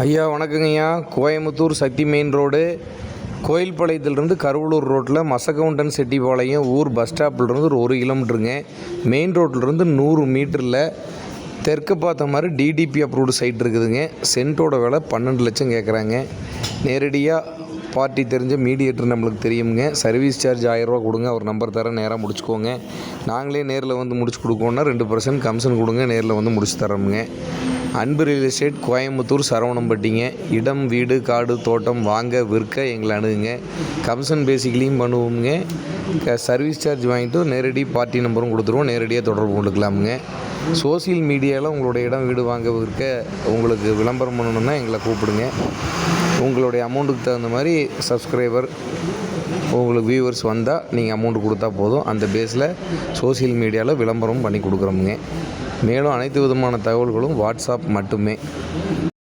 ஐயா வணக்கங்கய்யா. கோயம்புத்தூர் சக்தி main road கோயில்பாளையத்திலிருந்து Karuvalur ரோட்டில் மசக்கவுண்டன் செட்டிப்பாளையம் ஊர் பஸ் ஸ்டாப்பிலிருந்து ஒரு 1 கிலோமீட்டருங்க. மெயின் ரோட்டிலிருந்து 100 மீட்டரில் தெற்கு பார்த்த மாதிரி டிடிபி அப்ரூவ்டு சைட் இருக்குதுங்க. சென்ட்டோட விலை 12 லட்சம் கேட்குறாங்க. நேரடியாக பார்ட்டி தெரிஞ்ச மீடியேட்டர் நம்மளுக்கு தெரியுங்க. சர்வீஸ் சார்ஜ் 1000 ரூபா கொடுங்க, அவர் நம்பர் தரேன், நேராக முடிச்சுக்கோங்க. நாங்களே நேரில் வந்து முடிச்சு கொடுக்கோன்னா 2% கமிஷன் கொடுங்க, நேரில் வந்து முடிச்சு தரோமுங்க. அன்பு ரியல் எஸ்டேட் கோயம்புத்தூர் சரவணம்பட்டிங்க. இடம், வீடு, காடு, தோட்டம் வாங்க விற்க எங்களை அணுகுங்க. கமிஷன் பேசிக்கலையும் பண்ணுவோமுங்க. சர்வீஸ் சார்ஜ் வாங்கிட்டு நேரடி பார்ட்டி நம்பரும் கொடுத்துருவோம், நேரடியாக தொடர்பு கொண்டுக்கலாமுங்க. சோசியல் மீடியாவில் உங்களுடைய இடம், வீடு வாங்க விற்க உங்களுக்கு விளம்பரம் பண்ணணுன்னா எங்களை கூப்பிடுங்க. உங்களுடைய அமௌண்ட்டுக்கு தகுந்த மாதிரி சப்ஸ்கிரைபர் உங்களுக்கு வியூவர்ஸ் வந்தால் நீங்கள் அமௌண்ட் கொடுத்தா போதும். அந்த பேஸில் சோசியல் மீடியாவில் விளம்பரம் பண்ணி கொடுக்குறோமுங்க. மேலும் அனைத்து விதமான தகவல்களும் வாட்ஸ்அப் மட்டுமே.